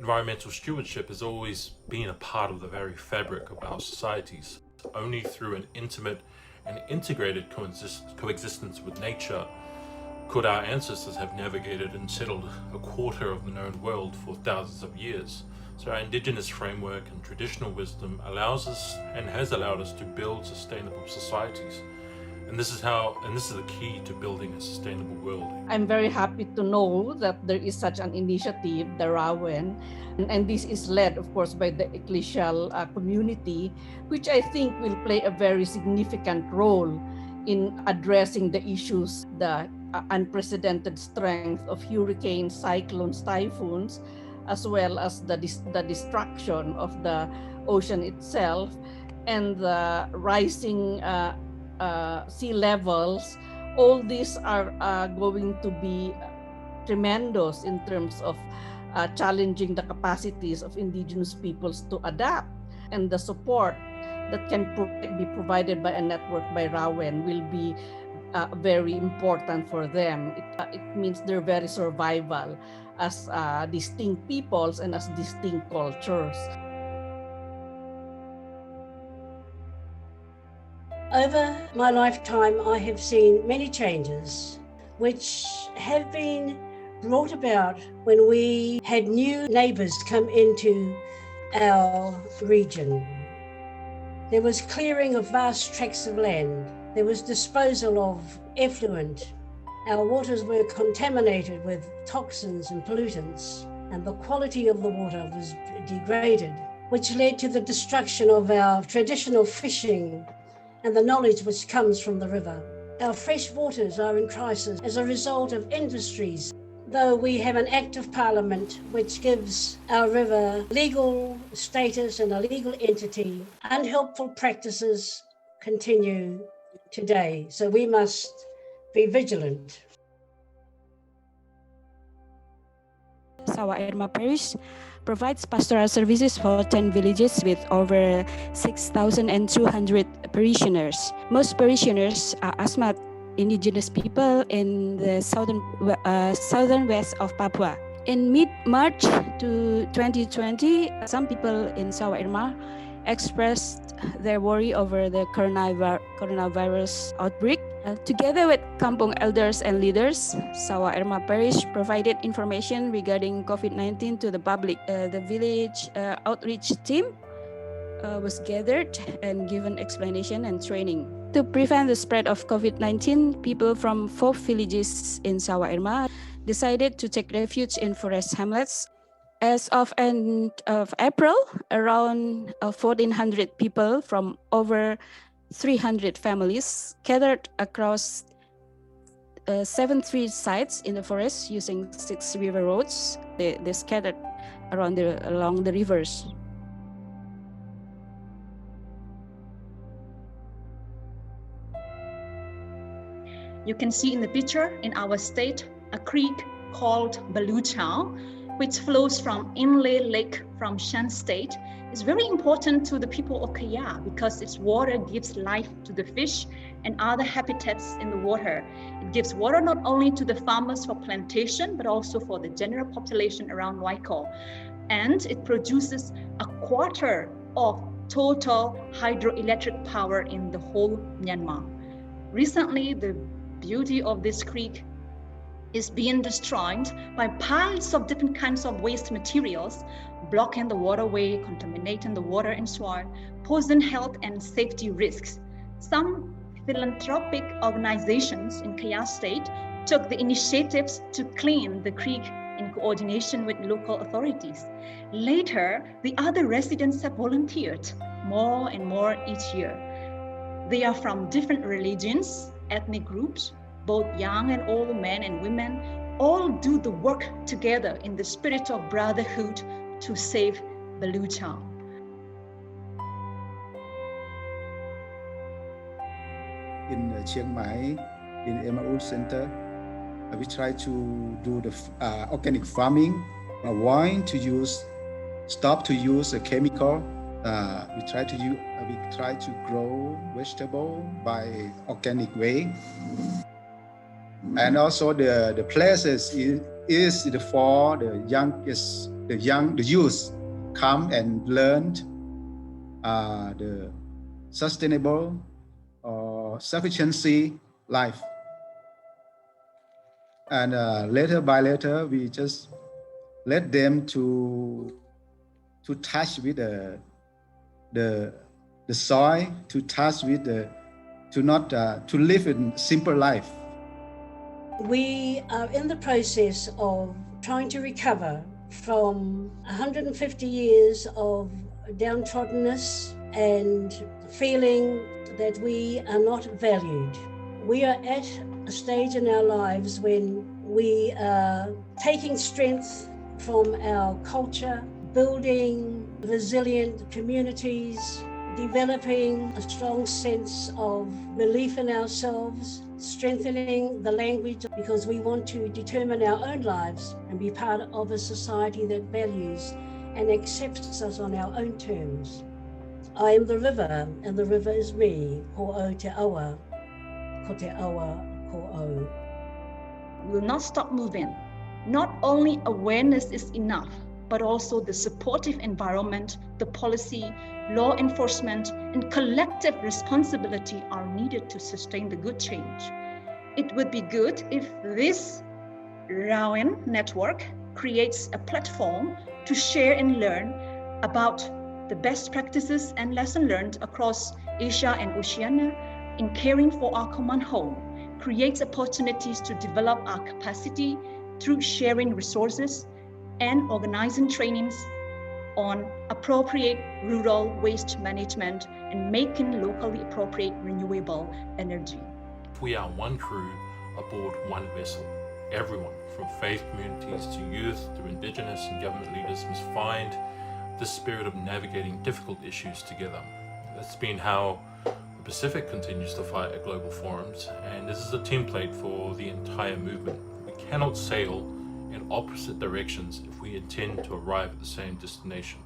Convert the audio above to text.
Environmental stewardship has always been a part of the very fabric of our societies. Only through an intimate and integrated coexistence with nature could our ancestors have navigated and settled a quarter of the known world for thousands of years. So our indigenous framework and traditional wisdom allows us and has allowed us to build sustainable societies. And this is the key to building a sustainable world. I'm very happy to know that there is such an initiative, the 𝗏𝗏, and this is led, of course, by the ecclesial community, which I think will play a very significant role in addressing the issues, the unprecedented strength of hurricanes, cyclones, typhoons, as well as the destruction of the ocean itself and the rising sea levels. All these are going to be tremendous in terms of challenging the capacities of indigenous peoples to adapt, and the support that can be provided by a network by 𝗏𝗏 will be very important for them. It means their very survival as distinct peoples and as distinct cultures. Over my lifetime, I have seen many changes which have been brought about when we had new neighbours come into our region. There was clearing of vast tracts of land. There was disposal of effluent. Our waters were contaminated with toxins and pollutants, and the quality of the water was degraded, which led to the destruction of our traditional fishing and the knowledge which comes from the river. Our fresh waters are in crisis as a result of industries. Though we have an act of parliament which gives our river legal status and a legal entity, unhelpful practices continue today. So we must be vigilant. 𝗏𝗏 Parish provides pastoral services for 10 villages with over 6,200 parishioners. Most parishioners are Asmat indigenous people in the southern west of Papua. In mid-March to 2020, some people in 𝗏𝗏 expressed their worry over the coronavirus outbreak. Together with kampung elders and leaders, 𝗏𝗏 Parish provided information regarding COVID-19 to the public. The village outreach team was gathered and given explanation and training. To prevent the spread of COVID-19, people from 4 villages in 𝗏𝗏 decided to take refuge in forest hamlets. As of end of April, around 1,400 people from over 300 families gathered across 73 sites in the forest using 6 river roads. They scattered along the rivers. You can see in the picture in our state a creek called 𝗏𝗏, which flows from Inle Lake from Shan State. It's very important to the people of 𝗥𝗏 because its water gives life to the fish and other habitats in the water. It gives water not only to the farmers for plantation, but also for the general population around Waiko. And it produces a quarter of total hydroelectric power in the whole Myanmar. Recently, the beauty of this creek is being destroyed by piles of different kinds of waste materials, blocking the waterway, contaminating the water and soil, posing health and safety risks. Some philanthropic organizations in 𝗥𝗏 State took the initiatives to clean the creek in coordination with local authorities. Later, the other residents have volunteered more and more each year. They are from different religions, ethnic groups, both young and old, men and women, all do the work together in the spirit of brotherhood to save 𝗏𝗏. In Chiang Mai, in Emmaus Center, we try to do the organic farming, stop to use a chemical. We try to grow vegetable by organic way. And also the places is for the youth come and learn the sustainable or sufficiency life. And later by later, we just let them to touch with the soil, to touch with to live in simple life. We are in the process of trying to recover from 150 years of downtroddenness and feeling that we are not valued. We are at a stage in our lives when we are taking strength from our culture, building resilient communities, developing a strong sense of belief in ourselves, strengthening the language, because we want to determine our own lives and be part of a society that values and accepts us on our own terms. I am the river, and the river is me. Ko au te awa, ko te awa ko au. We will not stop moving. Not only awareness is enough, but also the supportive environment, the policy, law enforcement, and collective responsibility are needed to sustain the good change. It would be good if this 𝗷𝗏 network creates a platform to share and learn about the best practices and lessons learned across Asia and Oceania in caring for our common home, creates opportunities to develop our capacity through sharing resources and organizing trainings on appropriate rural waste management and making locally appropriate renewable energy. We are one crew aboard one vessel. Everyone, from faith communities to youth to indigenous and government leaders, must find the spirit of navigating difficult issues together. That's been how the Pacific continues to fight at global forums, and this is a template for the entire movement. We cannot sail in opposite directions if we intend to arrive at the same destination.